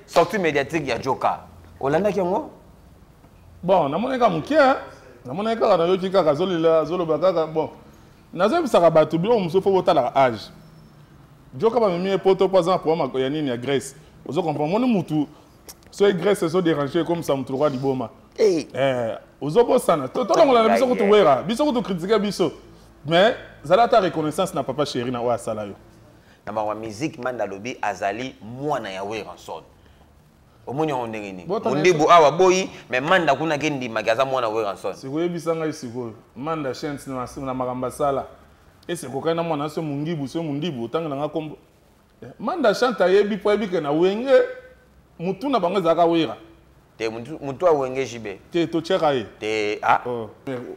sortie médiatique ya Joka. Olanda kiango? Bon, namoneka mukia, namoneka na yoki kaka zolo bakaka bon. Nazo bisaka batu bilo muso fo botala âge. Joka ba mimi poto par exemple pour ma ya nini ya Grèce. Ozo comprendre mon mutu. So Grèce so déranger comme ça mutu roi di boma. Ozo bosana. To ngona biso ko to wera, biso ko to critiquer biso. Mais zala ta reconnaissance na papa chéri na wa sala yo. Na ma musique manda lobi azali mwana ya Weranson. Omonyo ondengeni. Mondibu awa boyi mais manda kuna kendi magaza mwana Weranson. Sikoye bisanga isiko. Manda chance na makamba sala. Ese kokai na mwana so mungibu so mundibu tanga nga kombo. Manda chanta yebi po yebi ke na wenge mutu na bango zaka wera. Te mutu a wenge jibe. Te to cheka ye. Te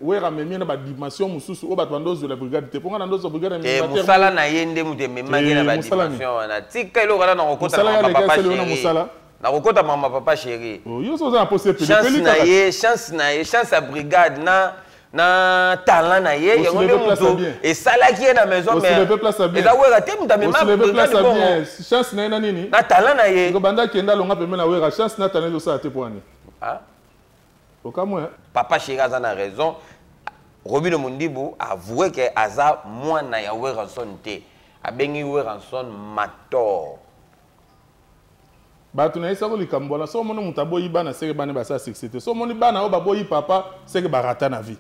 wera memi na ba dimension mususu o bato ndozo la brigade te ponga ndozo brigade te musala na yende mute memagi na ba dimension na tika ilo kala na kokota na papa chéri. Na kokota mama papa chéri. Yo so za poser chance à brigade na talent na ye yango nde mutu et salaki na maison mais et da wera te muta mema brigade bon chance na nini na talent na ye ko banda kenda longa peme na wera chance na talent so ate poani okamwe papa chéri a na raison. Robino Mondibu a avoué que aza mwana ya Weranson te abengi Weranson mator. Batu na isa ko likambola so mono mutaboyi bana seke bana ba sa succès so moni bana o baboyi papa seke barata na vie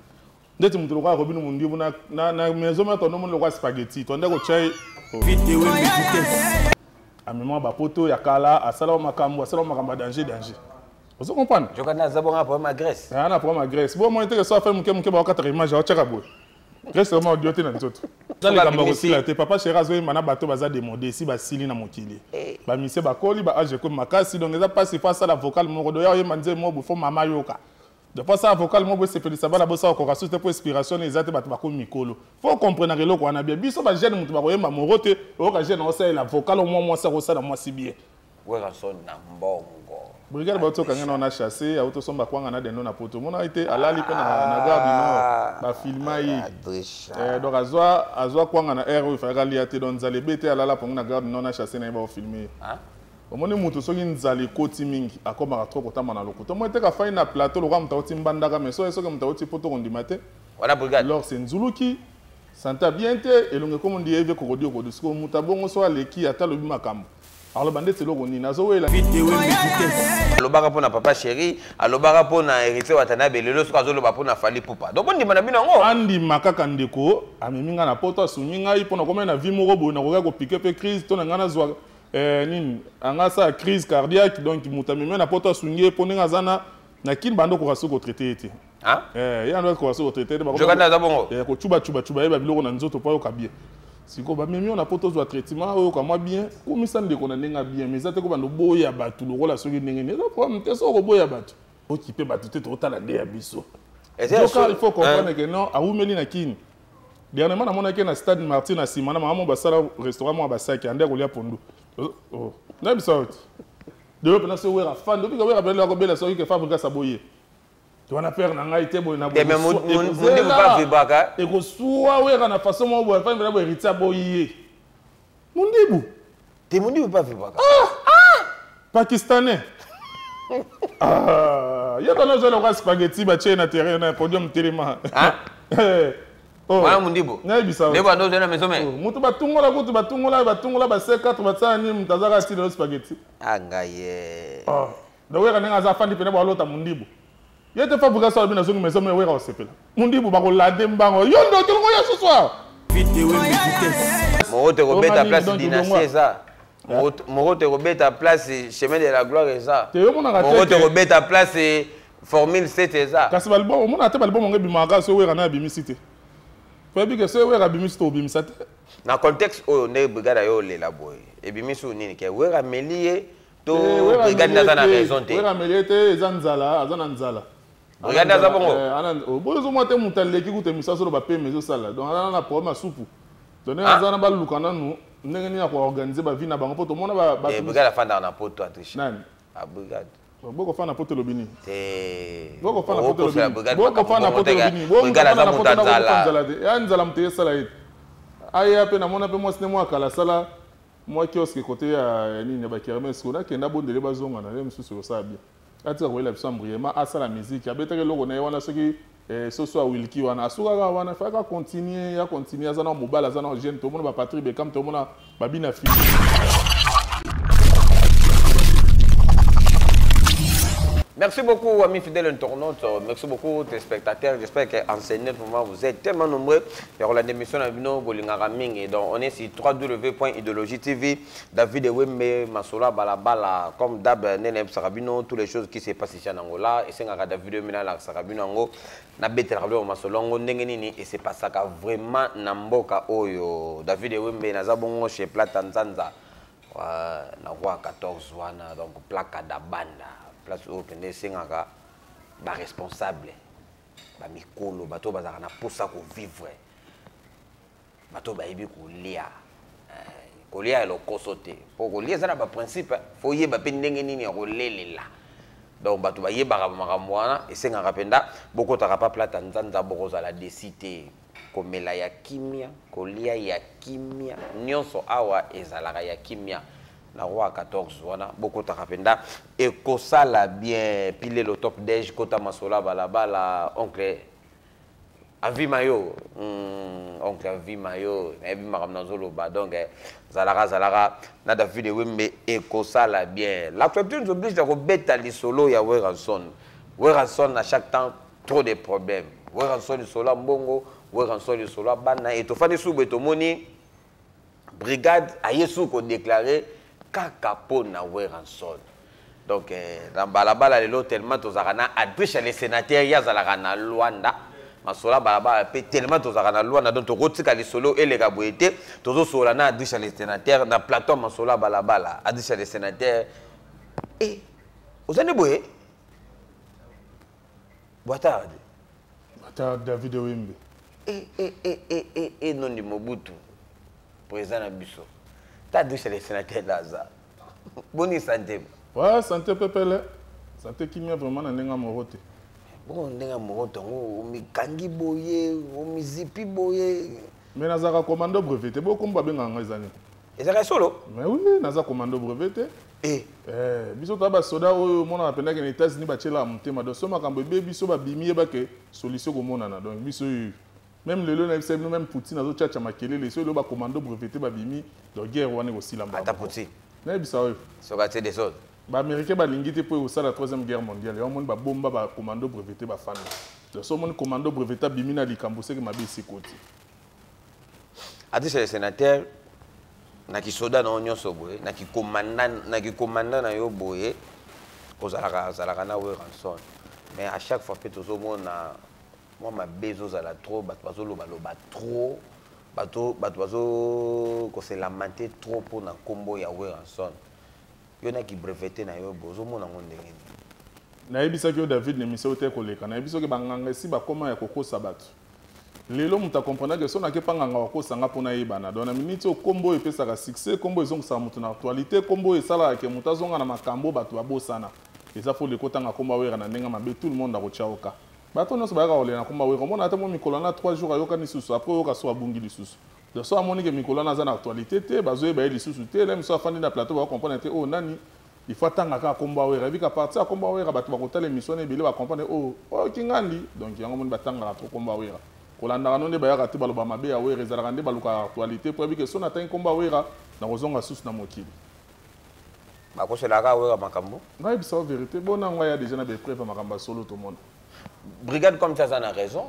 ndeti mutu kwa Robino Mondibu na maison ma tono mono kwa spaghetti tonde ko chai vidéo vitesse amema ba poto ya kala asala makambo danger vous comprenez? Je connais ça bon pour ma Grèce. Ah na pour ma Grèce. Bon moi était que ça fait muke ba 4 images au tchaka boy. Grèce vraiment odioté na nzoto. Ça les kambo aussi là, papa chéra zo mana bato baza demander si ba sili na mokili. Ba mise ba koli ba age ko makasi donc eza pas si face à la vocale mo do ya manze mo bo fo mama yoka. De pas ça vocal mo bo se fait ça ba la bossa ko rasu te pour inspiration ezate bato ba ko mikolo. Faut comprendre que loko wana bien biso ba jeune mutu ba ko yemba morote o ka jeune o sa la vocale au moins ça ko ça moi si bien. Weranson na mbongo. Brigade bato kanga on a chassé auto somba kwanga na deno na poto mona été alali pe na garde no ba filma yi donc azwa kwanga na air il fallait liater donc zale bete alala ponga na garde no na chassé na ba filmer omoni mutu soki nzali koti mingi akoma trop kotama na lokuto mo été ka faina plateau lo kam tauti mbandaka mais so soki mtauti poto kondimate wala brigade alors c'est nzuluki santa bien te elonge comme on dit eve kokodio ko disko mutabongo so aleki ata lobi makambo. Alors bande c'est logoni nazo la vidéo vitesse alobaka pona papa chéri alobaka pona héritier watanabe lelo soka zoloba pona fali pupa donc on dimana bino ngo andi makaka ndeko ameminga na poto asunginga ipona komena na vie moko bo na koka ko piquer pe crise to na ngana zwa nini anga sa crise cardiaque donc mutameme na poto asungie ponenga zana na kin bando ko raso ko traiter ete ya ndo ko raso ko traiter ba je kana za bongo ko chuba eba biloko na nzoto pa yo kabie. Si ko ba memi on a poto zo traitement o ka moi bien comme ça ndeko na ndenga bien mais ça te ko bando boya batu lo kola soki ndenge ne ça problème te so ko boya batu o ki pe batu te to tala de biso et il faut comprendre que non a umeli na kini dernièrement na mona ke na stade Martin na Simana mama ba sala restaurant mo ba saki ande ko lia pondu na biso de l'autre na se wera fan depuis que wera bela ko bela so ki fabrique sa boye. Tu vas faire nanga ite boy na boy. Mais mon pas vibaka. Et ko suwa wera na façon mo boy fa bela boy rita boye. Mondibu. Te Mondibu pas vibaka. Pakistanais. Ya kana zo la spaghetti ba che na terrain na podium telema. Wala Mondibu. Na bisa. Leba ndo na maison mais. Mutu batungola ba C4 batsani mutazaka style spaghetti. Angaye. Da wera nga za fandi pene ba lota Mondibu. Yete fabriquer ça bien azongi maison mais wera osepela. Mondibu ba ko lade mbango. Yondo tolongo ya ce soir. Vidéo vitesse. Morote Robert à place dynastie ça. Morote Robert à place chemin de la gloire ça. Morote Robert à place formule 7 ça. Kasi balbo on a te balbo monge bimaka so wera na bimisité. Faut bien que so wera bimisité obimisate. Na contexte o ne brigade yo le la boy. E bimisu nini ke wera melie to brigade na na raison te. Wera melie te ezanzala azana nzala. Brigade za bongo. Bozo mo te mutaleki ku te misaso lo ba pe mezo sala. Donc ana na problème soupu. Donc azana ba lukana nu ndenge ni ya ko organiser ba vie na bango poto mona ba brigade fanda na poto atriche. Nani? A brigade. Boko fana poto lobini. Te. Boko fana poto lobini. Boko fana poto lobini. Brigade za mutanzala. Ya nzala mte sala it. Aya pe na mona pe mo sine mo akala sala. moi qui suis côté à Nina Bakirmes, on a qui n'a bon de l'évasion, on a même sous ça bien. Attends, oui, la brièvement à ça la musique. Il y a peut-être que l'on a ce qui ce soit Wilkie, on a souvent on a fait à continuer, à ça dans mobile, à ça dans jeune, tout le monde va Patrick Beckham, tout le monde a babina fille. Merci beaucoup, amis fidèles internautes. Merci beaucoup, téléspectateurs. J'espère qu'en ce moment, vous êtes tellement nombreux. Il y aura l'émission à Vino Bolingaraming. Et donc, on est sur www.idéologie TV. David Wembe, Masola, Balabala, comme Dab, Nenem, Sarabino, toutes les choses qui se passent ici en Angola. Et c'est un David Wembe, Sarabino, Ango, Nabet, Rabio, Masolongo, Nengenini. Et c'est pas ça qu'a vraiment Namboka Oyo. David Wembe, Nazabongo, chez Platanzanza. Nawa 14 wana, donc Plaka da Banda. Place où on sengaka ba responsable ba mikolo bato bazaka na posa ko vivre bato ba yebi ko lia elo kosote pour ko lia ça na ba principe faut yeba pe ndenge nini ya ko lelela donc bato ba yeba makambo wana esengaka penda boko taka pa plata nzanza boko za la décité komela ya kimia ko lia ya kimia nyonso awa ezalaka ya kimia na roi 14 wana beaucoup ta rapenda et kosala bien pile le top dej kota masola balabala oncle avi mayo oncle avi mayo na bi makamna zolo ba donc zalaka na David Wembe et kosala bien l'actualité nous oblige de rebeta li solo ya Weranson à chaque temps trop de problèmes Weranson solo mbongo Weranson solo bana et to fani sube to moni brigade a yesu ko déclarer Kakapo na Weranson. Donc, dans Balabala, tellement tous arana adriche les sénateurs, yazalaka na Luanda. Masola Balabala, tellement tous arana Luanda, donc rotika les solo et les gabouétés, tous solana adriche les sénateurs, na plateau Masola Balabala, adriche les sénateurs. Et, vous avez boué? Boitard David Wembe. Et non du Mobutu, président Nabiso. T'as dit chez les sénateurs d'Aza. Bonne santé. Ouais, santé pepele. Santé qui m'a vraiment n'enga morote. Bon, n'enga morote, on mi kangi boye, on mi zipi boye. Mais nazaka commando breveté, beaucoup m'a bien en ezani. Et ça reste solo. Mais oui, nazaka commando breveté. Biso taba soda o mona apenda que les États-Unis bachela mutema do soma kambo be biso ba bimi ba ke solution ko mona na donc biso même le long même Poutine azo tchatcha makele les solo ba commando breveté ba bimi donc guerre wana aussi lamba. Ata Poutine. Na bisa o. So gâté des autres. Ba américain ba lingité pour au la troisième guerre mondiale. On ba bomba ba commando breveté ba fan. Donc so mon commando breveté bimi na likambo c'est que ma bisi côté. A dit les sénateurs na ki soda na onyo soboye na ki commandant na yo boye kozalaka na Weranson mais à chaque fois que tozo mona moi ma bezo za la trop bato loba trop bato bazo ko se lamenter trop pour na combo ya Weranson yo na ki breveté na yo bozo mona ngonde ngeni na yebisa ki David ne miso te koleka na yebisa ki banganga si ba koma ya kokosa bato lelo muta comprendre que sona ke panganga wakosanga pona yebana donc na minute o combo epesaka succès combo ezongisa mutu na actualité combo esala ke muta zonga na makambo bato babosana eza fo le kotanga komba wera na ndenga mabe tout le monde akochaoka bato nyonso bayaka kolela na komba wera mona ata mo mikolo na 3 jours ayoka lisusu après oyoka so abungi lisusu donc so amoni ke mikolo na za na actualité te bazoyeba ye lisusu te lem so afandi na plateau bakomprendre te oh nani il faut attendre ka komba wera bika partir komba wera bato bakotala émission ebele bakomprendre oh kingandi donc yango moni batanga trop komba wera kolanda nonde bayaka te baloba mabe ya wera ezalaka nde baluka actualité po bike so na tangi komba wera na kozonga susu na mokili bakoselaka wera makambo ngai bisa vérité bona ngai ya déjà na be preuve makambo solo tout le monde brigade comme ça na raison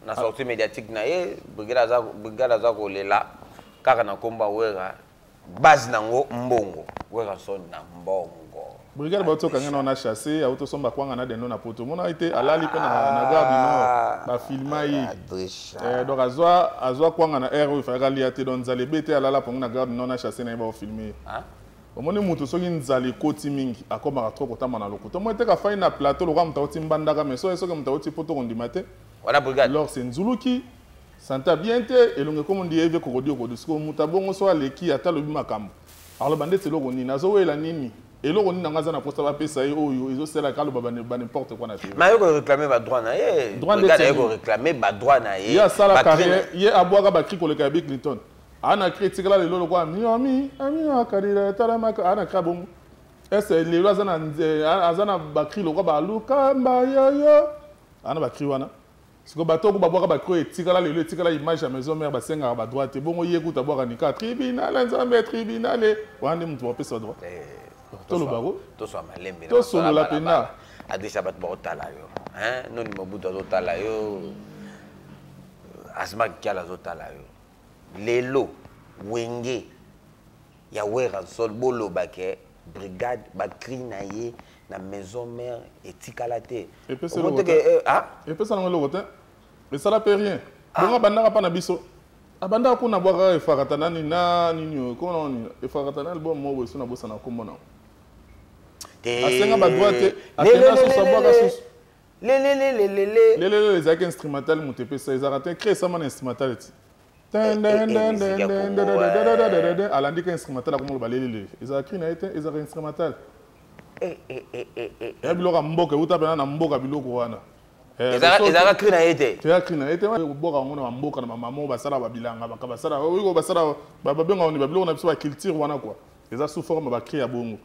na sortie médiatique na ye brigade aza kolela kaka na komba wera base nango mbongo Weranson na mbongo brigade bato kanga na chassé auto somba kwanga na deno na poto mona été alali pe na gabi no ba filma yi donc azwa kwanga na air fa gali ate don zale bete alala ponga na gabi no na chassé na ba filmer omoni mutu soki nzali koti mingi akoma trop kotama na lokuto mo te ka fa na plateau lo kwa mtauti mbandaka mais so mtauti poto kondimate wala brigade alors c'est nzuluki santa bien te elonge comme on dit eve kokodio ko disko mutabongo so aleki ata lobi makambo alors bande c'est loko nini azo wela nini eloko nini ngaza na posta ba pesa ye oyo izo sela kalo ba n'importe quoi na te mais yo réclamer ba droit na ye brigade yo réclamer ba droit na ye ya sala carrière ye abwaga ba kri koleka Bill Clinton ana critique là lelo quoi ami akadira taramaka ana krabongo est lelo azana bakri lo quoi ba luka mbayo ana bakri wana siko bato ko babwaka bakro etikala lelo etikala image ya maison mère basenga ba droite bongo yekuta bwaka nika tribunal nzambe tribunal wande mutu opesa droit to lo baro to so malembe to so la pena adisha bat botala yo hein non mo buto totala yo asma kiala zotala yo lelo wenge ya wera sol bolo bake brigade bakri na ye na maison mère etikala te et puis ça na le rotin mais ça la peut rien bonga bandaka pa na biso abanda ko na bwaka efaratana ni na nini ko na efaratana bon mo bo so na bosa na komona asenga ba droite asenga so sa bwaka so les actes instrumentales mutepe ça ils arrêtent créer ça mon instrumental alandi ka instrumental ko mo balele ils a créé na été ils a instrumental biloko mboka uta pena na mboka biloko wana ezaka krina ete ya krina ete boka ngona na mboka na mama basala babilanga bakabasala oyo basala babenga oni babiloko na biso ba culture wana quoi eza sous forme ba créer bongo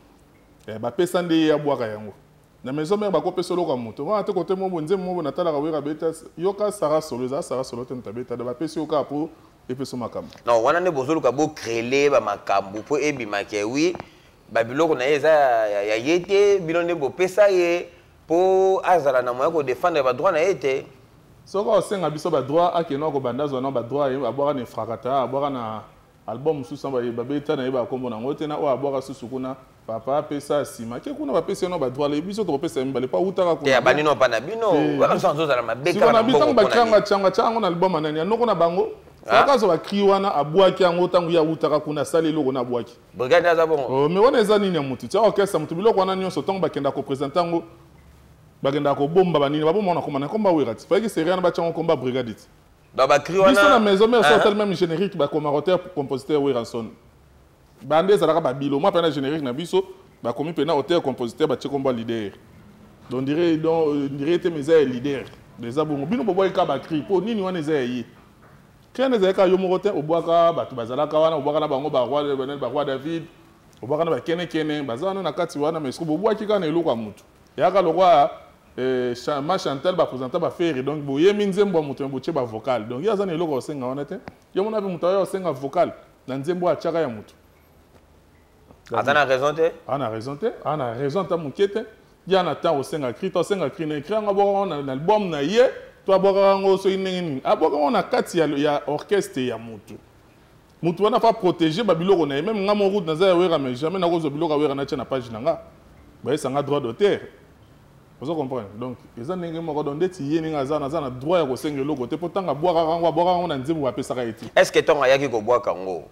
ba pesa nde ya bwaka yango na maison mère ba kopesa loko moto wana te kote mo bonze mo na tala ka wera beta yoka sara solo za sara solo te ntabeta da ba pesa yoka po epeso makambo non wana ne bozoluka bo créer ba makambo po ebima ke oui babiloko na eza ya yete bilonde bo pesa ye po azala na moya ko défendre ba droit na yete soko osenga biso ba droit akeno ko banda zona ba droit ye abwaka ne frakata abwaka na album susu ba beta na ye ba kombo na ngote na o abwaka susu kuna papa pesa sima ke kuna ba pesa no ba droit le biso to pesa mbale pa utaka kuna ya banino pa na bino wala sanzo za ma beka na bitango ba changa na album anani anoko na bango sakazo ba kri wana abwaki yango tangu ya utaka kuna sali loko na abwaki brigade aza bongo oh mais wana eza nini ya mutu tia orchestre mutu biloko wana nyonso tango bakenda ko présenter ngo bakenda ko bomba banini babomba na komana komba werati faki seria na bachango komba brigade ba kri wana biso na maison mère so tel même générique ba commentateur compositeur Weranson bande ezalaka ba bilo moi pena générique na biso ba komi pena auteur compositeur ba tchekomba leader donc dirait te meza leader des abongo bino bobo ka ba kri po nini wana eza yi kene zeka yo moko te obwaka batu bazalaka wana obwaka na bango ba roi David obwaka na ba kene bazana na kati wana mais obwaki kana eloko mutu yaka lokwa ma Chantal ba présenter ba faire donc boye minzembo mutu mboche ba vocal donc yaza na eloko osenga wana te yo mona bi mutu yo osenga vocal na nzembo achaka ya mutu azana raison te ana raison ta mukete ya na temps osenga cri to osenga cri na écrit ngabo na album na ye to aboka ngo so inengini aboka ona kati ya orchestre ya mutu wana fa protéger ba biloko na même nga mo route na za wera mais jamais na ko zo biloko wera na tia na page na nga ba esanga droit d'auteur vous comprenez donc eza ndenge moko donc ndeti ye ninga za na droit ya ko senga loko te potanga boka ngo na nzembo ba pesa ka eti est-ce que tonga yaki ko boka ngo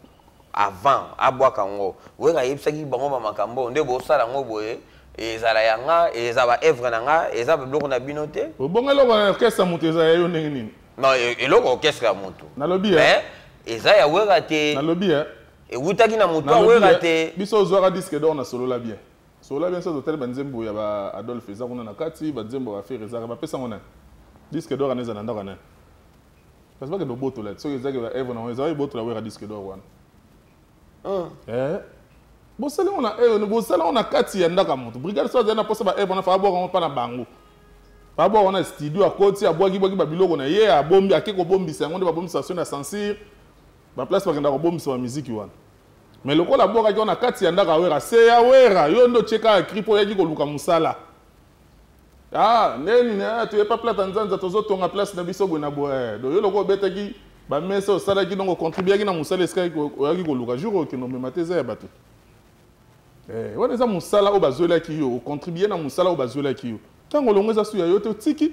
avant abwaka ngo wera yebisaki bango ba makambo nde bo sala ngo boye ezala yanga ezaba œuvre nanga ezaba biloko na binote bongo eloko na orchestre mutu eza yo ndenge nini non eloko orchestre ya mutu nalobi mais eza ya wera te nalobi ewutaki na mutu wera te biso ozwaka disque d'or na solo la bien so hotel banzembo ya ba Adolphe eza kuna na kati banzembo ba faire eza ba pesa ngona disque d'or aneza na ndaka na parce que boto la so ezaki ba œuvre na eza boto la wera disque d'or wana bosala on a kati ya ndaka mutu brigade so na posa ba na fa boko pa na bango fa boko na studio akoti abwaki ba biloko na ye abombi akeko bombisa ngo nde ba bombisa so na censure ba place ba kenda ko bombisa ba musique wana mais lokola boka ki on a kati ya ndaka wera se ya wera yo ndo cheka kripo yaki ko luka musala neni na tu pas plata nzanza tozo tonga place na biso gwe na boe do yo loko betaki ba mesa osala ki donc contribuer ki na musala eska ko yaki ko luka jour ki no me mateza ya bato wana eza musala o bazolaki yo contribuer na musala o bazolaki yo tango longo eza suya yo te tiki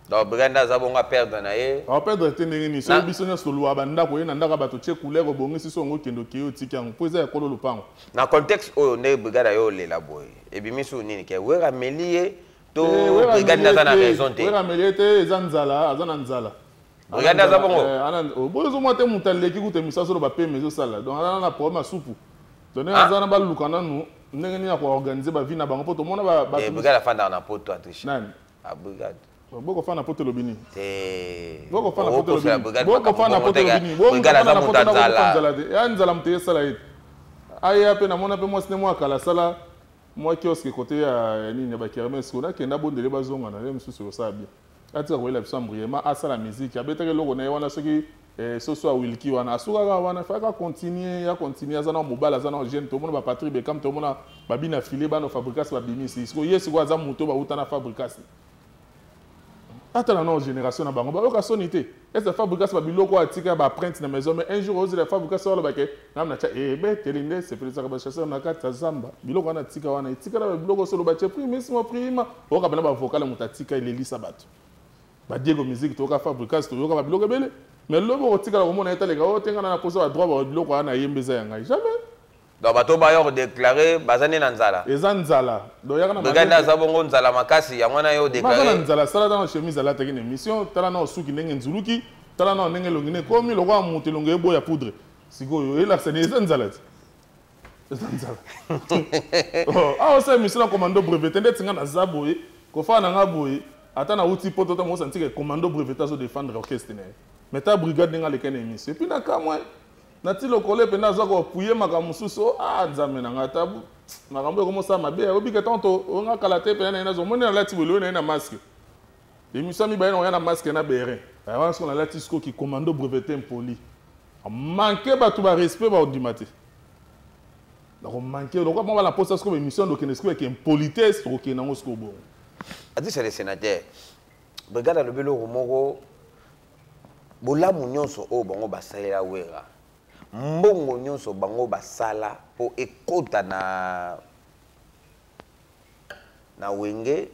donc briganda za bonga perdre na ye perdre te ndenge ni so biso nyonso lwa banda ko ye na ndaka bato che couleur obongisi so ngo kendo ki yo tiki yango po eza ya kolo lupango na contexte oyo nde brigada yo lela boye ebimiso nini ke wera melie to briganda za na raison te wera melie te eza nzala azana nzala briganda za bongo bozo mo te mutaleki kute misaso ba pe mezo sala donc ana na problème supu donc azana ba lukana nu ndenge ni ya ko organiser ba vie na bango poto mona ba brigada fanda na poto atriche nani a brigade Boko fa na poto lobini. Boko fa na poto lobini. Boko fa na poto lobini. Boko fa na poto lobini. Ya nzala mte sala it. Aya pe na mona pe mo sine mo akala sala moi kiosque côté ya nini ba kermesse ko na kenda bondele bazonga na le msusu o sabi. Atika ko ela biso brièvement asala musique. Abeteke loko na wana soki soso a wilki wana asuka wana faka continuer azana mobile azana jeune to mona ba Patrick Bekam to mona babina filé ba no fabrication ba bimisi. Siko yesu ko aza muto ba utana fabrication. Attends la génération na bango ba oka sonité est ce fabrication ba biloko atika ba print na maison mais un jour ozi la fabrication la ba ke na na cha telinde c'est fait ça ba chasseur na kata zamba biloko na tika wana tika na biloko solo ba che prima oka bana ba vocal mutatika ile lisa bato ba Diego musique to ka fabrication to yoka ba biloko bele mais lobo tika la komona eta le ga otenga na posa ba droit ba biloko wana yembeza yanga jamais. Donc bato ba yo déclarer bazane na nzala. Ezanzala. Do yakana baganda za bongo nzala makasi ya mwana yo déclarer. Bazana nzala sala dans chemise ala tekine émission tala na suki ndenge nzuluki tala na ndenge longine komi lokwa mutu longe ebo ya poudre. Sikoyo ela sene ezanzala. Ezanzala. Oh, ah ça mission commando brevet ndeti tinga na zaboye ko fa na ngaboye ata na uti poto to mo senti que commando brevet azo défendre orchestre ne. Mais ta brigade ndinga lekene émission. Et puis na kamwa nati lokole pena za ko puye makamususo nzambe na ngata makambo ko mosa mabe obike tonto onga kalate pena na zo mona lati bolo na masque émission mi ba na masque na bere avant qu'on a lati sko qui commando breveté impoli manquer ba tout ba respect ba odimate donc manquer donc on va la poste sko émission donc ne sko avec impolitesse ko na ngo bon adi c'est le sénateur brigade le belo romoko bolamu nyonso o bango basalela wera mbongo nyonso bango basala po ekota na wenge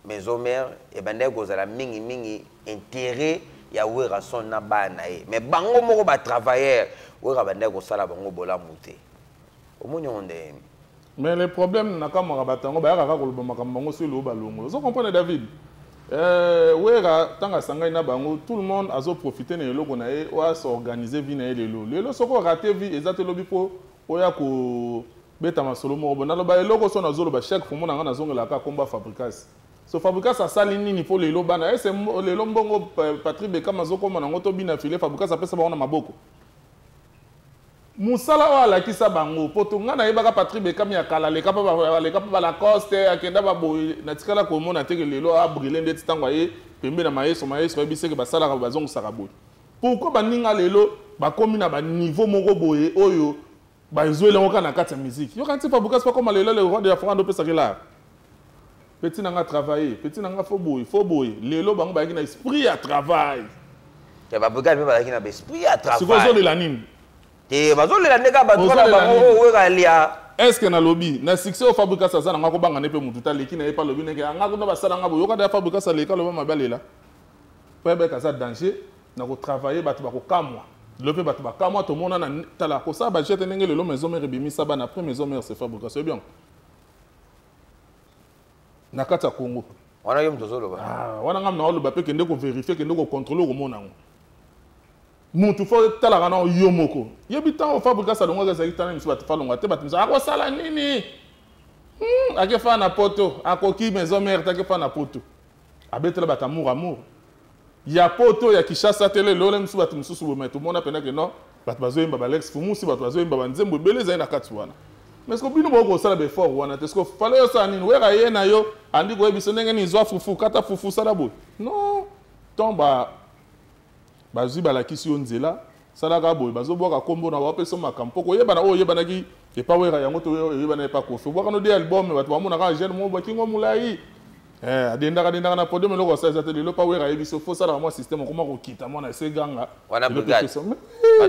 maison mère et bande kozala mingi intérêt ya wera son na bana e mais bango moko ba travailleur wera bande kosala bango bolamu te omoni onde mais le problème na kamara batango ba yaka ko lobama kambango sur le balongo vous comprenez David wera tanga sangai na bango tout le monde azo profiter na eloko na e o s'organiser vie na lelo soko rater vie ezate lobi po oya ko beta masolo mo bona loba eloko so na zolo ba chèque pour mona na zongela ka komba fabrication so fabrication asali nini po lelo bana ese lelo mbongo Patrick Bekam azoko mona ngoto bina filer fabrication apesa bango na maboko musala wala kisa bango poto ngana yebaka Patrick Bekam ya kala le kapa ba la coste akenda ba boy na tikala ko mona teke lelo a brûler ndeti tangwa ye pembe na mayeso ebiseke basala ka bazongo saka boy pourquoi baninga lelo ba komi na ba niveau moko boye oyo ba ezwele ngoka na kati ya musique yo kanti fabrication pas comme lelo le roi de la France pesa kela petit nanga travailler petit nanga fo boy lelo bango ba na esprit à travail ya ba brigade ba na esprit à travail sikozo le la nini et bazolela ndeka bato na bango weka lia est-ce que na lobby na succès au fabrication ça ngako banga ne pe mututa leki na pas lobby neke ngako na basala ngabo yoka da fabrication leka loba mabalela pebe ka ça danger na ko travailler bato ba ko kamwa lepe bato ba kamwa to mona na tala ko ça ba jete ndenge lelo maison mère bimi ça ba na après maison mère c'est fabrication bien na kata Congo wana yo mtozolo ba wana ngam na loba pe kende ko vérifier kende ko contrôler ko mona ngo mutu fo tala kana yomoko yebita o fabrication longa za kitana misu bat falonga te bat misu ako sala nini ake fa na poto akoki maison mère ta ke fa na poto abetela bat amour ya poto ya Kishasa tele lole misu bat misu bo meto mona pena ke non bat bazoyemba ba Lex Fumusi bat bazoyemba ba nzembo beleza ina katwana mais ko bino boko sala be fort wana te sko fale yo sa nini wera ye na yo andi ko ebiso ndenge ni zwa fufu kata fufu sala bo non tomba bazwi balakisi yo nzela salaka boye bazoboka kombo na bapesa makampo ko yebana o yebanaki e pa wera yango to yebana e pa kofi boka no de album bato bamona ka jeune mo bakingo mulai adendaka na podium loko sa za tele lo pa wera yebiso fo sala mo système ko mako kita mona se ganga wana brigade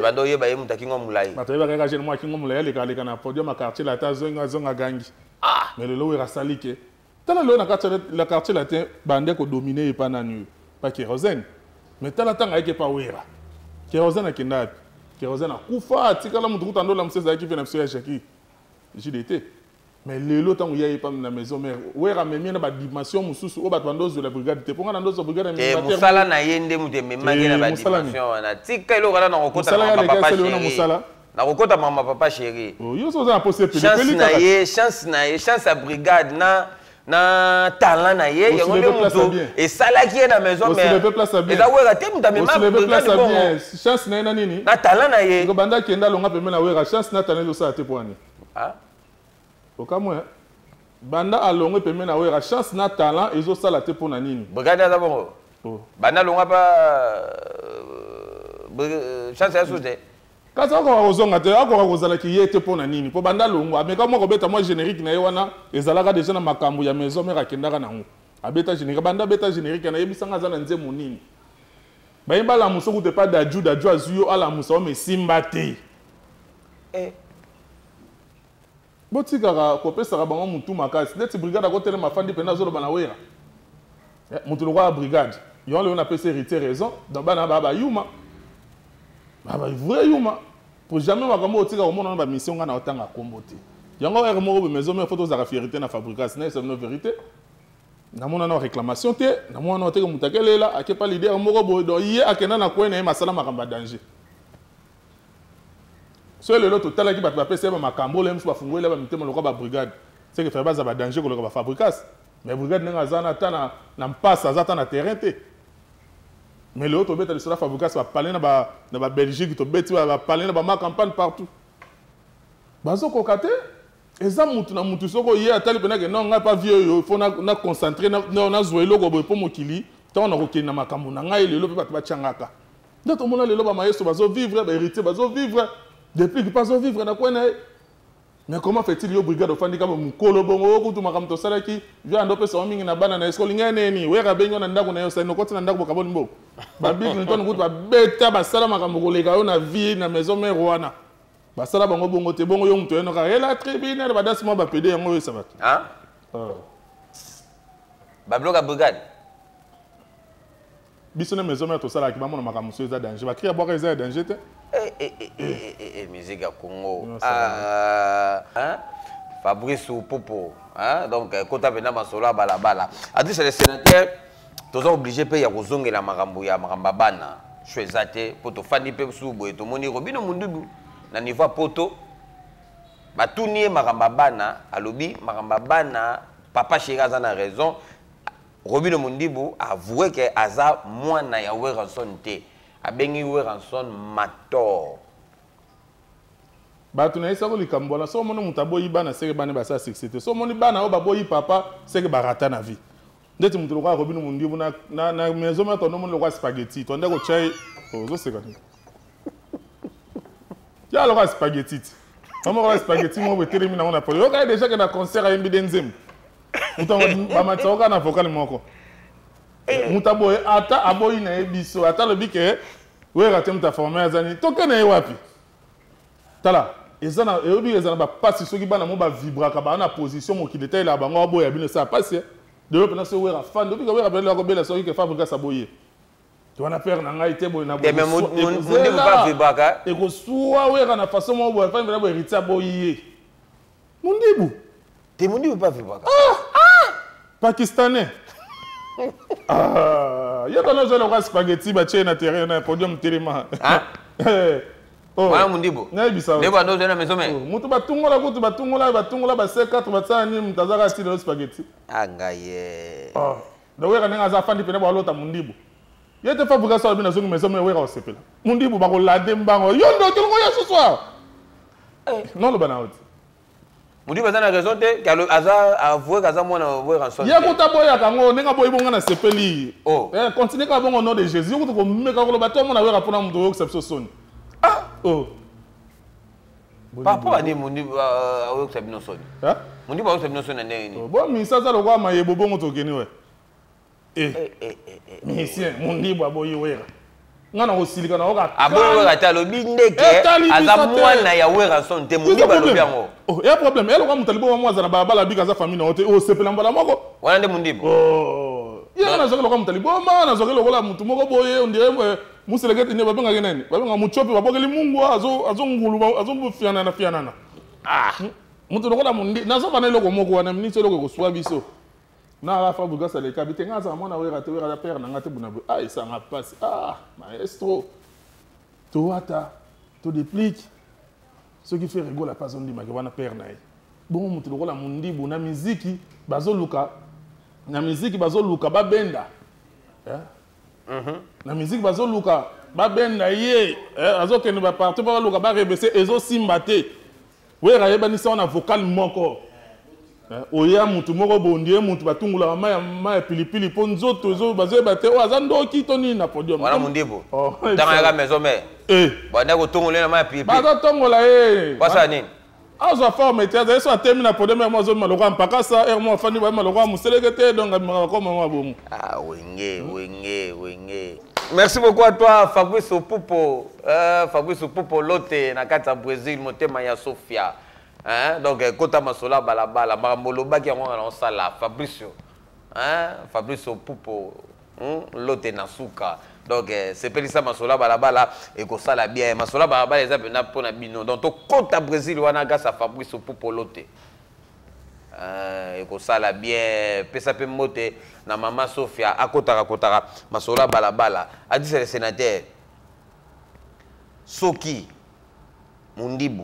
bado yeba ye mutakingo mulai bato yeba ka jeune mo kingo mulai leka na podium quartier la ta zonga gangi mais le lo wera salike tala lo na quartier latin bande ko dominer e pa nanu pa kérosène mais tala tanga yake pa wera kérosène akenda kérosène akufa tikala mutu kutando la mseza yaki vena pso ya shaki JDT mais lelo tango yayi pa na maison mère wera memie na ba dimension mususu o bato ndozo la brigade te ponga na ndozo brigade militaire musala na yende mutu memaki na ba dimension na tika ilo kana na kokota na papa chéri na kokota mama papa chéri yo so za poser chance na ye chance à brigade na na talent na ye yango nde mutu esalaki ye na maison mais eza wera te mutu amema chance na ye na nini na talent na ye banda akenda alonga pembeni na wera chance na talent ezosala te mpo ani okamwe banda alonga pembeni na wera chance na talent ezosala te mpo na nini brigade aza bongo banda alonga pa chance ya su te kasi akoka kozonga te akoka kozalaki ye te mpo na nini mpo banda alongo ameka mwa kobeta mwa générique na ye wana ezalaka deja na makambo ya maison mare akendaka nango abeta générique banda abeta générique nayebisanga aza na nzembo nini bayemba alamusa okute pa daju azwi yo alamusa ome esimba te botikaka kopesaka bango mutu makasi neti brigade akotelema afandi mpena azoloba na wera mutu lokola brigade yo leyo napesa héritier raison donc bana baya bayuma vrai yuma pour jamais makambo otika komona na bamission nga na otanga kombo te yango ere moko be maison mais faut tozaka fierté na fabrication na c'est une vérité namona na réclamation te namona na oteka mutakelela akepa leader moko boy do ye akenda na kwena ye masala makambo danger so lelo total ki bato bapesa ba makambo le msu bafungwela ba mitema lokwa ba brigade c'est que faire baza ba danger ko lokwa ba fabrication mais brigade nenga zana tana na mpasa zata na terrain te mais le autre bête de la fabrication va parler dans la Belgique, to bête va parler dans ma campagne partout. Bazo kokate, eza mutu na mutu soko ye atali pena que non nga pas vieux il faut na concentrer na zoé logo bo mokili, tant na kokina na makambo na ngai lelo pe ba changaka. Ndato mona lelo ba maestro bazo vivre, ba héritier bazo vivre depuis que bazo vivre na kwena. Mais comment fait-il yo brigade ofandi kama mukolo bongo kutu makamto salaki via ndo pesa mingi na bana na école ngene ni wera benyo na ndako na yo sa no koti na ndako bokaboni mbo ba big nton kutu ba beta ba sala makambo koleka yo na vie na maison mère wana ba sala bango bongo te bongo yo mto eno ka ela tribune ba dasimo ba pede yango yo sabat ba bloka brigade biso na maison mère to sala ki ba mona makambo so eza danger ba kriya boka eza danger te musique à Congo. Fabrice Popo. Donc, quand tu as venu à Masola, balabala. Adi, c'est le sénateur, tu es obligé de payer la Marambouya, Marambabana. Je suis zate, pour te faire des peu sous, et tout le monde est robino mundubu. Na niveau poto, tout nie Marambabana, à l'obi, Marambabana, papa Chiraza a raison. Robino Mundibu a avoué que Aza, moi, na yawe ranson te. A bengi we ranson mator. Bato na isako likambola so mona mutaboyi bana seke bana ba sa sexité so moni bana o baboyi papa seke barata na vie ndeti mutu lokwa Robino Mundibu na maison ma tono mona lokwa spaghetti to ndako chai zo seka ni ya lokwa spaghetti mama lokwa spaghetti mo betere mina ona pole oka déjà que na concert a yimbi denzem mutango ba matsoka na vocal moko mutaboyi ata aboyi na ebiso ata lobike we raté muta former azani tokene e wapi tala ezana eobi ezana ba passe soki bana mo ba vibraka ba na position mo ki détail la bango boya bino ça passe de l'autre na so wera fan depuis que wera bela ko bela soki ke fabrica saboye to wana père na ngai te boy na boy mundi ba vibraka e ko suwa wera na façon mo boya fan bela boy héritier boye mundibu te mundi ba vibraka pakistanais ya kana zo le spaghetti ba chena terrain na podium telema Wana mundibo. Ndebo ndo na maison mais. Mutu batungola ba C4 batsani mutazaka style spaghetti. Angaye. Do wera nenga za fandi pene ba lota mundibo. Yete fabrica so bina zongi maison mais wera osepela. Mundibo ba ko lade mbango. Yo ndo tulongo ya ce soir. Non le banaout. Mundibo za na raison te ka aza avouer kaza mona wera son. Ya kuta boya kango nenga boy bonga na sepeli. Continue ka bongo nom de Jésus. Yo ko meka ko lo bato mona wera pona mutu yo exception soni. Papa ani mundi awo sabino soni. Mundi ba sabino soni ndenge ni. Bo mi sasa lokwa mayebo bongo tokeni we. Monsieur mundi ba boyi wera. Ngana ko silika na oka. Abo wera ta lobi ndeke aza mwana ya wera son te mundi ba lobi yango. Ya problème. Elo kwa mutalibo mwa za na baba bika za famille na ote sepela mbala moko. Wana nde mundi. Ya na zokelo kwa mutalibo ma na zokelo kola mutu moko boye ondire muselekete ne babenga kenani babenga muchopi babokeli mungu azo ngulu azo fianana mutu lokola mundi nazo bana loko moko wana minitso loko ko swa biso na la fabrica ça les kabite ngaza mona wera te wera père na ngate bunabu ça nga passe maestro to wata to déplique ce qui fait rigoler la personne dit ma wana père nae bon mutu lokola Mundibu na miziki bazoluka babenda na miziki bazoluka babenda ye azokende ba partout baluka ba rebese ezosimba te wera yebanisa na vocal moko oya mutu moko bondie mutu batungula maya pilipili po nzoto ezo bazoyeba te o aza ndoki to nini na podium wana Mundibu tanga yaka maison mère banda kotongola na maya pilipili bazotongola ye pasa nini azwa forme te aza yeso atemi na podium mo azomema lokwa mpaka sa mo afandi ba lokwa museleke te donc amaka koma mo abomu wenge. Merci beaucoup à toi, Fabrice Poupo. Fabrice Poupo, Lotte, Nakata Brésil, Motema ya Sofia. Donc, Kota Masola, Balabala, Maramoloba qui a sala, Fabrice. Fabrice Poupo, Lotte Nasuka. Donc, c'est Pelissa Masola, Balabala, et Kosala bien. Masola, Balabala, les appels pour Nabino. Donc, Kota Brésil, Wanaga, sa Fabrice Poupo, Lotte. Et Kosala bien, Pesape Mote. Na Mama Sofia, Akotara, Masola Balabala, a dit c'est le sénateur. Soki, Mundibu,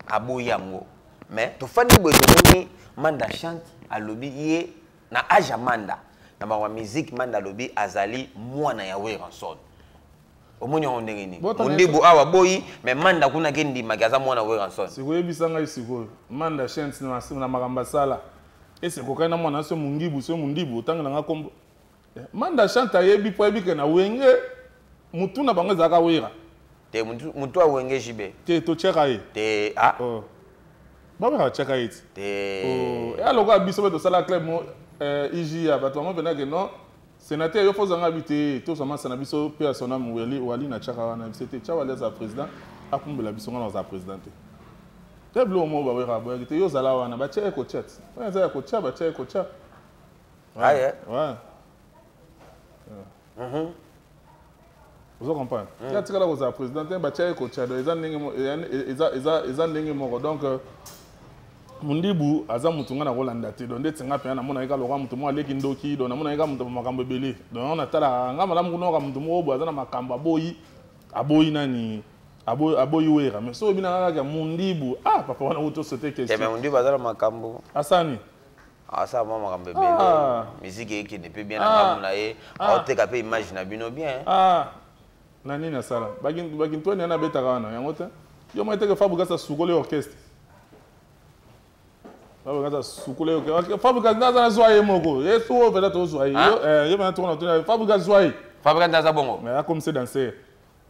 Aboyango. Mais, tu fais des Manda chante à lobby, yé, na aja Manda. Na ma musique, Manda lobby, Azali, moi na yawe ranson. Au moins, on est réunis. Mundibu, awa boyi, mais Manda kuna kendi, magaza moi na yawe ranson. Si vous avez bisanga ici, Manda chante na Marambasala. Et c'est pourquoi on a ce Mundibu, tant que combo. Manda chante à Yebi pour Yebi que na wenge, mutu na bango zaka wera. Te mutu a wenge jibe. Te to chekaye. Te oh. Baba chekaye. Te oh. Et alors que biso to sala club mo IJA bato mo venait que non. Sénateur yo faut habiter tout ça na biso pe son âme wali na chaka wana c'était chawale za président akumbela biso na za président. Teblo mo ba wera ba gite yo zala wana ba che ko chat. Wa za ko cha ba che ko cha. Ah yeah. Ouais. Vous comprenez? Il y a tikala ko za président ba che ko cha do eza ndenge mo donc Mundibu aza mutunga na Rolanda te donc ndetsinga pe na mona ika lokwa mutu mo aleki ndoki donc na mona ika mutu makambo ebele donc on atala nga malamu kuno ka mutu mo bo aza na makambo aboyi nani aboyi wera mais so bina kaka Mundibu papa wana uto sauter question mais Mundibu azala makambo asani asa mama makambo ebele musique qui ne peut bien na mona ye oteka pe image na bino bien nani na sala bagin to na beta kana yango te yo mo eteke Fabuka sa sukole orchestre Fabuka sa sukole orchestre Fabuka ndaza na zoaye moko yesu o vela to zoaye yo bana to na Fabuka zoaye Fabuka ndaza bongo mais comme c'est danser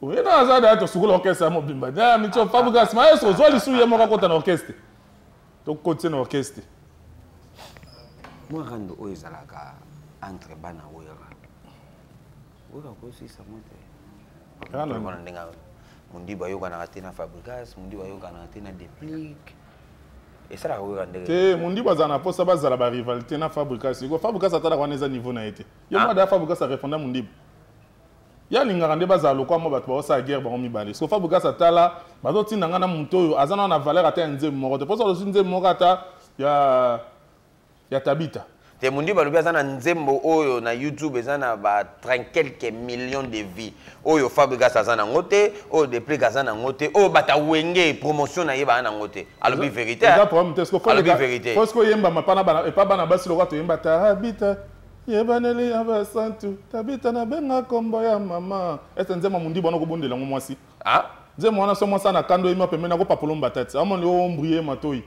oui non azada to sukole orchestre mo bimba da mi to Fabuka ma yesu zoali su ye moko kota na orchestre to kote na orchestre moi rando o ezalaka entre bana wera ko si sa monte Mundibu ayoka na tena Fabrikas, Mundibu ayoka na tena Déplique. Et ça la wera ndenge. Te Mundibu azana posa bazala ba rivalité na Fabrikas. Ko Fabrikas atala kwa neza niveau na été. Yo mo da Fabrikas a répondre Mundibu. Ya ninga nde bazala lokwa mo bato ba osa guerre ba mibale. So Fabrikas atala bazo tinda ngana muntu oyo azana na valeur ata nzembo moko. Te posa lo nzembo moko ata ya tabita. Te Mundibu alobi azana nzembo oyo na YouTube ezana ba 30 quelques millions de vues. Oyo Fabrikas azana ngote, oyo Déplique azana ngote, oyo bata wenge promotion na yeba na ngote. Alobi vérité. Eza problème te sko alobi vérité. Parce que yemba mapana bana e pa bana basi lokwa to yemba tabita. Yebaneli abasantu tabita na benga kombo ya mama. Est nzembo Mundibu ono kobondela ngomwasi. Nzembo wana so mwasa na kando yima pemena ko papolomba tati. Amoni o mbrier matoi.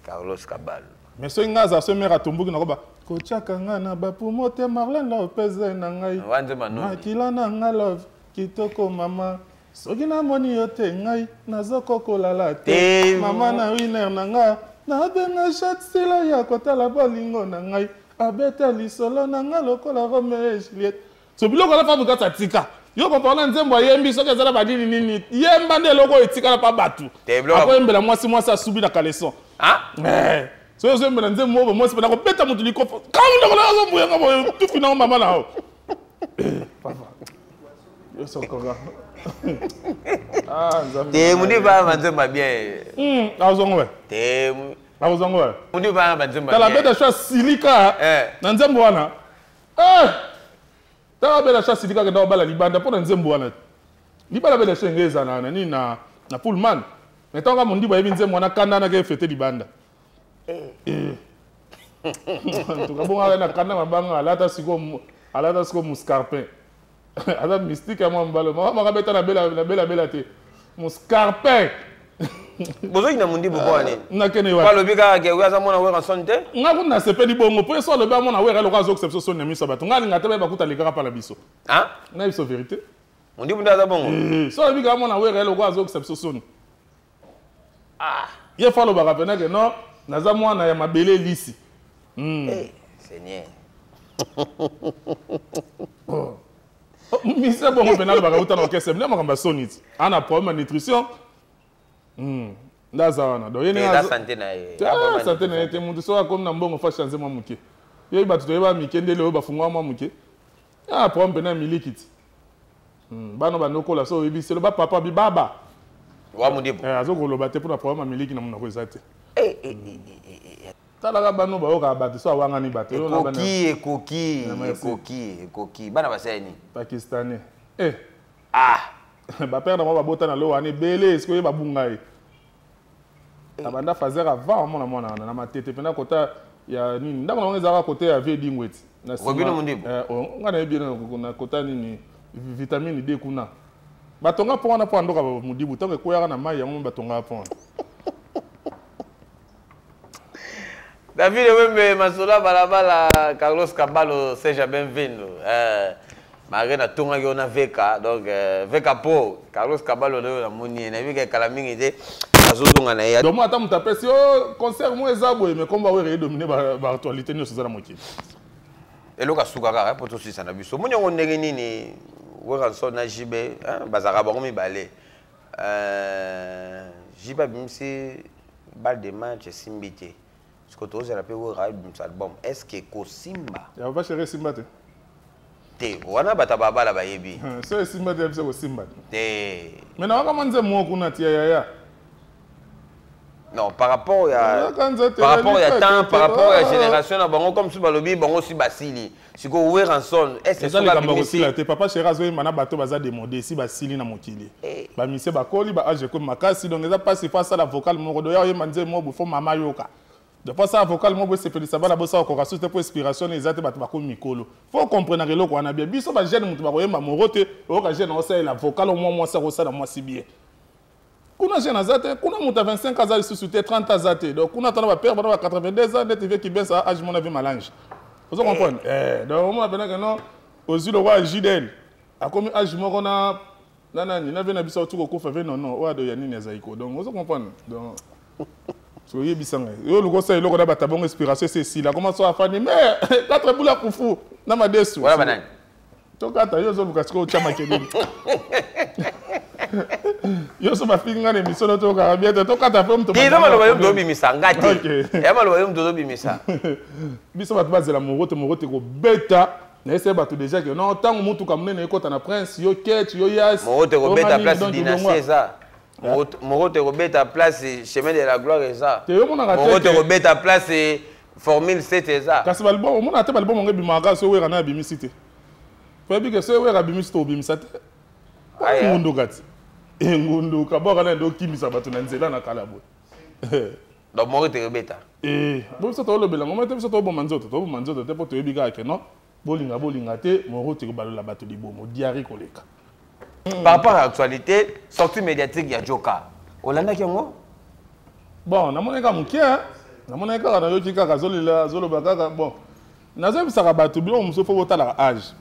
Carlos Cabal. Mais so ngaza so mera tumbuki na koba kochaka nga na bapumo te Marlène Lopez na ngai makila na nga love kitoko mama soki na moni yo te ngai nazoko kolala te mama na winner na nga na benga chatsila ya kotala bolingo na ngai abeta lisolo na nga lokola Romeo et Juliette so biloko la Fabuka tatika yo kompona nzembo yembi soki ezala badini nini yemba nde loko etikala pa batu ako yembela mwasi asubi na kaleson so yo zembe nze mo mo sepena ko beta mutu likofo kaunda ko lazo mbuyenga bo tufi na mama nao papa yo sokoga te Mundibu banzemba bien azongwe te azongwe Mundibu banzemba bien tala beta sha silika na nzembo wana tala beta sha silika ke bala libanda po na nzembo wana libala beta sha ngeza na nini na Pullman metonga Mundibu yebi nzembo wana kanda na ke fete libanda En tout cas, bon, on a quand même à la siko Mouscarpin. À la mystique, à moi, on va mettre la belle Mouscarpin. Bozo ina mundi buko ani. Nakene wa. Kwa lobika ke uyaza mona wera sonte. Ngaku na sepeli bongo po so loba mona wera loka zo exception so nemi so bato. Ngali ngata ba kuta lekara pa la biso. Hein? Na biso vérité. Mundi bunda za bongo. So lobika mona wera loka zo exception so. Ah. Ye fa lo ba rapena que non, naza mwana ya mabele lisi. Eh, Seigneur. Mais c'est bon on pena lo ba kuta na okese. Mna makamba sonit. Ana problème de nutrition. Ndazawana do yene nga santé na ye. Ah, santé na ye muntu so akomi na mbongo fa changer mwa muke. Ye batu to yeba mikende le bafungwa mwa muke. Ah, pompe na milikiti. Bano banokola so yebiselo ba papa bi baba. Wa mudibo. Azokoloba te pour problème miliki na munako ezate. Tala bano ba oka batu so awangani batu. Ekoki. Bana baseni. Pakistanais. Ah. Ba père na moi bota na lo ani belé est-ce que ba bungai. Abanda fazer avant mona na matete pena kota ya nini ndako na ngeza côté ya vie dingweti na Robino Mundibo ngana ebina na kota nini vitamine D kuna batonga pona po andoka Mundibo tanke koyaka na mai yango batonga pona David Wembe Masola balabala Carlos Cabalo seja bem-vindo Marina tonga yona veka donc veka po Carlos Cabalo na moni na vika kalamingi te azozonga na ya donc moi ata mutapesi concert mo ezabo mais comme ba were dominer ba actualité ni sozala mokili eloka suka kaka poto sisa na biso munyongo ndenge nini wera so na jibe bazaka bango mibale jiba bimsi bal de match simbité ce que tu as pe wera album est-ce que ko simba ya va chérir simba te te wana batababa la bayebi so simba te ko simba te mais na kama nze mo kuna tia ya non par rapport à temps par rapport à génération na bango comme si balobi bango si basili siko ouvrir en son est-ce que ça va bimisi te papa chéra zo mana bato baza demander si basili na mokili ba mise ba koli ba age ko makasi donc eza pas face à la vocale mo do ya manze mo bo fo mama yoka de pas ça vocal mo bo se pelisa bala bo sa ko rasu te pour inspiration ezate bato ba ko mikolo faut comprendre que loko wana bien biso ba jeune mutu ba ko yema morote o ka jeune o sa la vocale au moins ça ko sa moi si bien kuna jeune azate kuna muta 25 ans ali sous 30 ans azate donc kuna tana ba père ba 82 ans net vie qui baisse âge mon avis malange vous comprenez donc moi ben que non aux yeux le roi Jidel a comme âge mo na nani na vena biso tu ko fa ve non o ado ya nini azaiko donc vous comprenez donc so yebisanga yo luko sa eloko na batabongo inspiration c'est si la comment ça afani mais quatre boula kufu na madesu wala banani to kata yo zo luka siko chama kelele yo so bafinga ne misono to ka bien to kata fe mto Kizo maloba yo dobi misangati ya maloba yo dobi misa biso bat bazela morote ko beta na ese bato déjà que non tango mutu kamne na ekota na prince yo ket yo yas morote ko beta place dynastie ça Morote Robeta place chemin de la gloire et ça. Morote Robeta place formule 7 et ça. Kasi balbo on a te balbo monge bimaka so wera na bimisité. Faut bien que so wera bimisité obimisate. Ngundo kati. Ngundo kabora na ndo kimisa bato na nzela na kalabo. Donc Morote Robeta. Bo so to lobela ngoma te so to bo manzoto te po to yebika ke non. Bolinga te Morote ko balola bato libomo diari koleka. Par rapport à l'actualité, sortie médiatique, il y a Joka. Olanda qui est moi? Bon, on a mon écart mouké, on a mon écart dans le Kika, Zolo Bakaka. Bon, Nazem Sarabatu, on me faut voter à l'âge.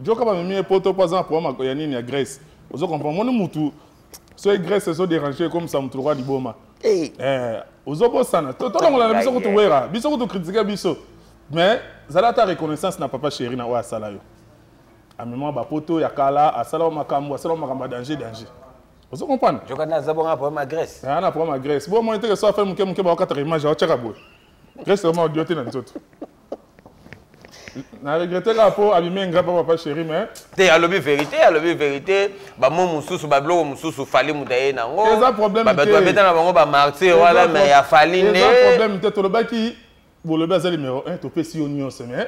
Joka m'a mis un poteau pas pour moi, il y a Grèce. Vous comprenez, mon moutou, soit Grèce, soit dérangé comme ça, me trouvera du boma. Aux opposants, tout le monde a besoin de tout voir, besoin de critiquer, besoin. Mais, Zalata reconnaissance n'a pas chéri na wa salayo. À mémoire bapoto ya kala asala makambo danger vous comprenez je connais zabonga pour ma Grèce na pour ma Grèce bon moi intéressant faire muke ba okata image au tchaka boy Grèce vraiment idioté na nzoto na regretter la po abimé ngapa papa chéri mais te alobi vérité ba mo mususu ba bloko mususu fali mutaye nango eza problème ba bato beta na bango ba martyr wala mais ya fali ne eza problème te to le baki bo le baza numéro 1 to pesi union mais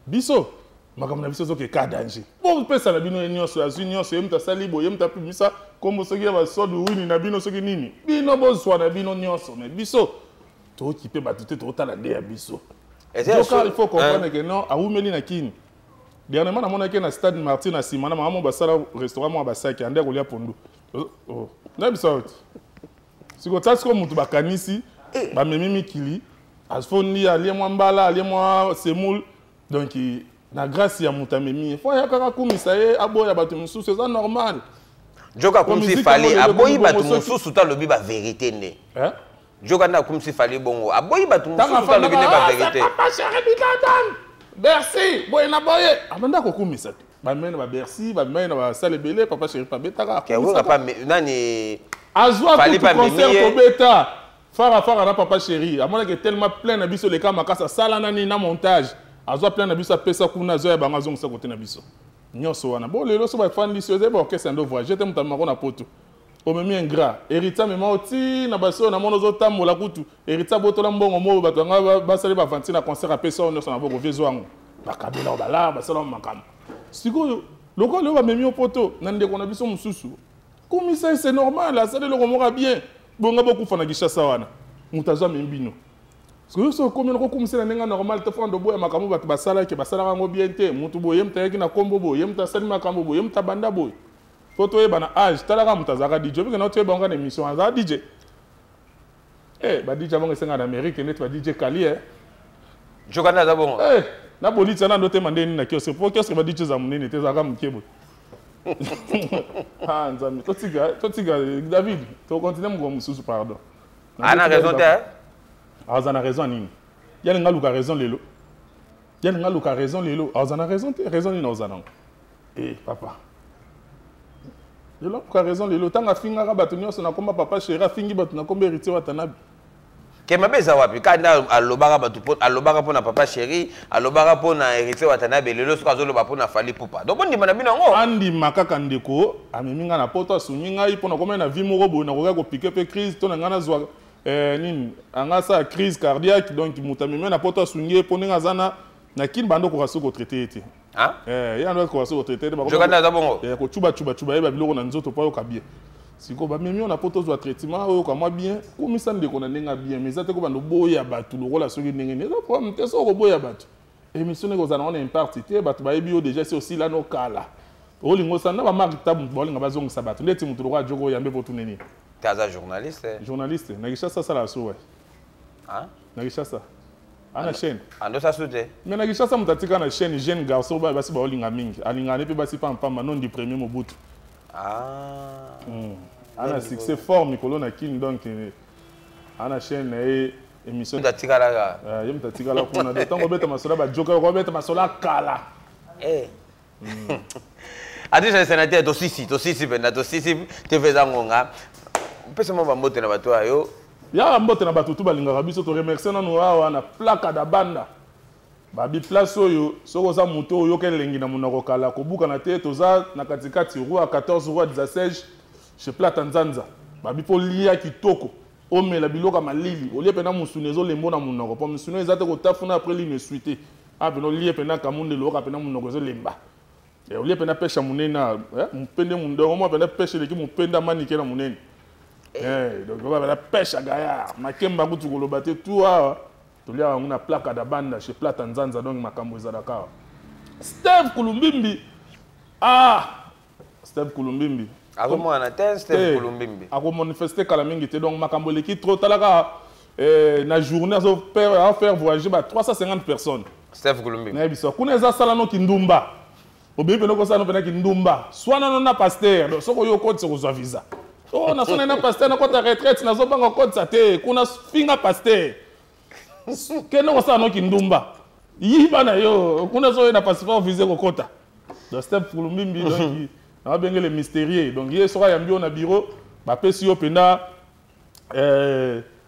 biso makamna biso zoke ka danger bon pesa na bino nyonso ya nyonso yemta salibo yemta pimisa kombo soki ya basodu wini na bino soki nini bino bozwa na bino nyonso mais biso to occupé bato te to tala de ya biso. Joka il faut comprendre que non a oumeli na kini. Dernièrement na mona ke na stade Martin na Simana maman basala restaurant mo basaki ande ko lia pondu. Oh, na biso. Siko tsako mutu bakanisi ba memi mikili asfondi ali mo mbala ali mo semoul donc na grâce ya mutu memi faut ya kaka kumisa ye aboya bato mususu c'est normal. Joka comme si fallait aboyi bato mususu ta lobi ba vérité ne. Hein? Joka na comme si fallait bongo aboyi bato mususu ta lobi ne ba vérité. Merci, boye na boye. Abanda ko kumisa. Ba mena ba Bercy, ba mena ba sale belé papa chéri pa betaka. Ke wo pas nani azwa pour concert ko beta. Fara na papa chéri. Amona que tellement plein na biso le ka makasa sala nani na montage. Azwa plein na biso pesa kuna zo ya banga zo ngisa côté na biso. Nyoso wana. Bon lelo so ba fan lisioze ba orchestre ndo voix. J'étais mutamako na poto. Omemi ingrat. Hérita mema oti na baso na mono zo tambola kutu. Hérita botola mbongo mo bato nga basale ba vanti na concert a pesa on so na boko vezoango. Bakabela obala basala makam. Sikoyo loko le ba memi o poto na ndeko na biso mususu. Comme ça c'est normal, ça le romora bien. Bonga beaucoup fana gishasa wana. Mutazwa mbino. Parce que so comme on comme c'est na normal te fando boya makamu bato basala ke basala ngo bien te. Mutu boye mtayeki na kombo boye mtasali makambo boye mtabanda boye. Toto e bana âge talaka mutazaka DJ parce que notre bonga émission za DJ. Ba DJ bonga senga en Amérique net ba DJ Kali Joka na za bongo. Na bolitza na ndote mandeni na kiosque pour kiosque ba DJ za munene te zaka mkebo. Ah nzambi totiga David to continuer mo mususu pardon. Ana raison te. Azana raison nini? Yali ngaluka raison lelo. Yali ngaluka raison lelo. Azana raison te raison ni ozana. Papa. Lelo ka raison lelo tanga finga ka bato nyonso na komba papa chéri fingi bato na komba héritier watanabi. Ke mabeza wapi kana alobaka bato alobaka pona papa chéri alobaka pona héritier watanabi lelo soka zoloba pona fali pupa. Donc on dimana bino ngo. Andi makaka ndeko ameminga na poto asunyi ngai pona komena na vie moko boye na koka ko piquer pe crise to na ngana zwa nini anga sa crise cardiaque donc mutameme na poto asunyi pona ngazana na kin bando ko raso ko traiter ete. Hein? Ya ndo ko raso ko traiter ba. Joka na za bongo. Ko chuba ba biloko na nzoto pa yo kabie. Siko ba memi on a poto zwa traitement oyo ka moi bien. Komi sa ndeko na nenga bien mais ça te ko bando boya batu lo la soki ndenge ne. Ça problème te so ko boya batu. Émission ne ko za na on imparti te batu ba yebi yo déjà c'est aussi là no kala. Olingo sa na ba marque tabu bolinga bazonga sabatu. Ndeti mutu lo joko yambe poto neni. T'as journaliste. Journaliste, na gishasa ça la so ouais. Hein? Na gishasa. Ana chaîne. Ando sa soute. Mais na gishasa mutatika na chaîne jeune garçon ba basi ba olinga mingi. Alinga ne pe basi pamba non du premier Mobutu. Ah. Ana succès fort mikolo na kin donc ana chaîne et émission mutatika la. Yem mutatika la kuna de tango beta masola ba joka ko beta masola kala. Adi je sénateur to sisi penda to sisi te feza ngonga. Pesa mo ba mbote na bato ayo. Ya mbote na bato tu balinga biso to remercier na no awa na plaque da banda. Babi place oyo soko za moto oyo kelengi na munoko kala ko buka na te toza na katikati roi 14 roi 16 chez Plata Nzanza. Babi po lia kitoko. Omela biloka malili. Olie pena musunezo lembo na munoko. Po musunezo ezate ko tafuna après ligne suite. Ah beno lie pena kamunde loka pena munoko zo lemba. Et olie pena pêche munena, mpende mundongo mo pena pêche leki mpenda manike na munene. Donc on va la pêche à Gaïa. Makemba kutu kolobate toi. Tolia on a plaque da banda chez Plata Nzanza donc makambo ezalaka. Steve Kulumbimbi. Steve Kulumbimbi. Ako mwana ten Steve Kulumbimbi. Ako manifester kala mingi te donc makambo leki trop talaka na journée à faire voyager 350 personnes. Steve Kulumbimbi. Na biso kuna eza sala no kindumba. Obi peno ko sala no pena kindumba. Swana no na pasteur donc soko yo code se visa. Oh, na sona na pasteur na kota retraite na zo banga kota te kuna finga pasteur. Keno ko sa no kindumba. Yiba na yo kuna zo na passeport visa ko kota. Donc Step Kulumbimbi donc na bengele mystérieux. Donc ye sera yambio na bureau ba pesi yo penda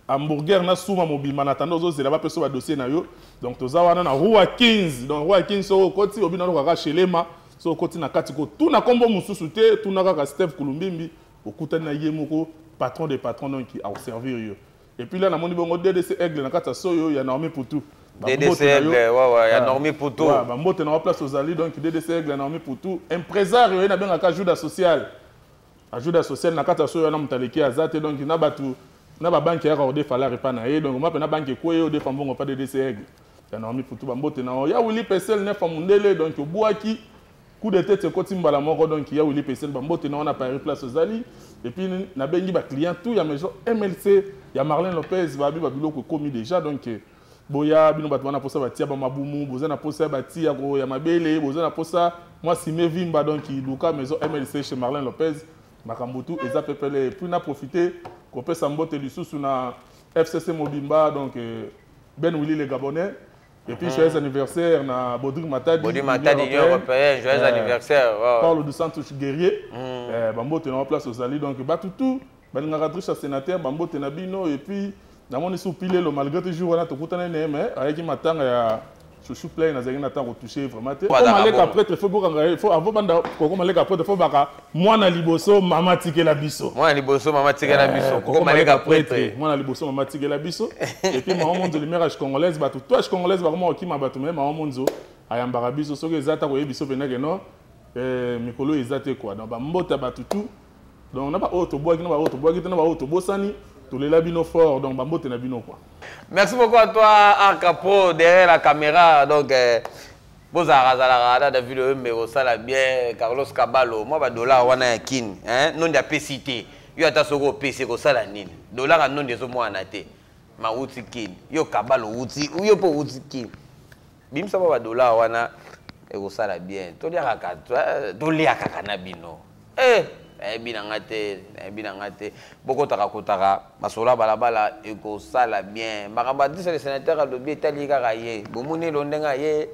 hamburger na suma mobima na tando zo zela ba peso ba dossier na yo. Donc toza wana na roi 15. Donc roi 15 so koti obina no kaka chelema so koti na kati ko tout na kombo mususu te tout na kaka Step Kulumbimbi. Okutana na ye moko patron des patrons donc qui a servir yo. Et puis là na moni bongo DDC Aigle na kata soyo ya Normé Poutou. DDC Aigle ouais ya Normé Poutou. Ouais ba mbote na place aux alliés donc DDC Aigle na Normé Poutou impresario na benga ka ajuda social. Ajuda social na kata soyo na mutaleki azate donc na batu na ba banque ya ko de fala repa na ye donc ma pe na banque ko ye de fambongo pas de DCG ya na mi putu ba mbote na ya wili pesel ne famundele donc obuaki coup de tête ko timbala moko donc ya wili pesel ba mbote na on a Paris place Ozali et puis na bengi ba client tout ya maison MLC ya Marlène Lopez ba bi ba biloko komi déjà donc boya bino bato wana posa batia ba mabumu boza na posa batia ko ya mabele boza na posa moi Simé Vimba donc iluka maison MLC chez Marlène Lopez makambutu eza pepele puis na profiter ko pesa mbote lisusu na FCC Mobimba donc Ben Willy le Gabonais et puis joyeux anniversaire na Baudry Matadi Union européenne joyeux anniversaire Paulo dos Santos guerrier bambote na place Ozali donc batutu balingaka triche sénateur bambote na bino et puis na moni soupilé le malgré toujours on a tout kutana ne mais avec matanga ya chouchou plein na zaki na temps toucher vraiment te comme maleka prêtre faut avant banda ko maleka prêtre faut baka mwana liboso mama tikela biso mwana liboso mama tikela biso ko maleka prêtre mwana liboso mama tikela biso et puis maman monzo lumière congolaise batu toi congolaise ba comment okima batu mais maman monzo ayambara biso soki ezata ko yebiso penake non mikolo ezate quoi donc ba mbota batu tout donc na ba auto boaki na ba auto boaki na ba auto bosani tous les labino fort donc bambote na bino quoi. Merci beaucoup à toi Arcapo derrière la caméra donc bozara da vidéo mais ça la bien Carlos Caballo moi ba dollar wana ya kin hein non ya PCT yo ata soko PC ko sala nini dollar non des mo anate ma uti kin yo Caballo uti yo po uti kin bimsa ba dollar wana ko sala bien to dia kaka na bino binangate boko takakotaka basola balabala eko sala bien makamba disa le sénateur alobi etali kaka ye bomoni londenga ye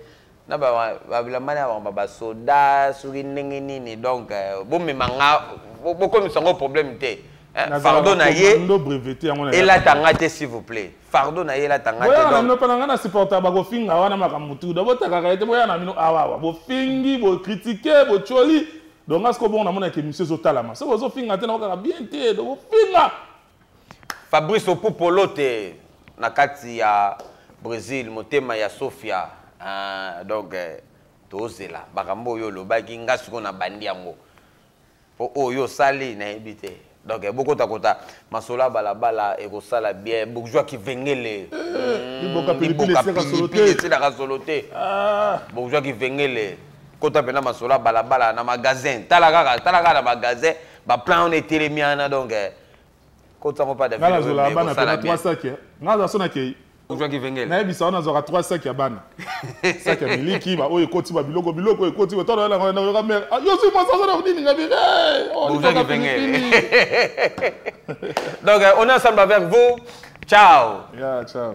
na babilamani ya basoda soki ndenge nini donc bomemanga bokomisa ngo problème te fardeau na ye elatanga te s'il vous plaît fardeau na ye elatanga te donc no pananga na supporter bakofinga wana makambo tu botakaka ete boya na bino awawa bofingi bocritiquer bocholi donc est-ce que bon on a mon avec monsieur Zotalama ça vous finga te na ka bien te donc finga Fabrice Opopolote na kati ya Brésil motema ya Sofia donc tozela bakambo yo lobaki ngasi ko na bandi yango po oyo sali na ebite donc beaucoup takota masola balabala e ko sala bien bourgeois qui vengele bourgeois qui vengele kota pena masola balabala na magasin talaka na magasin ba plan on était les miana donc kota ko pas de vidéo la bana pena 3 sacs ngaza sona ke bourgeois qui vengele na ebisa ona zora 3 sacs ya bana sacs ya miliki ba oyo koti ba biloko ekoti ba tona la na mer yo si moi ça na nini ngabi bourgeois qui vengele donc on est ensemble avec vous ciao yeah ciao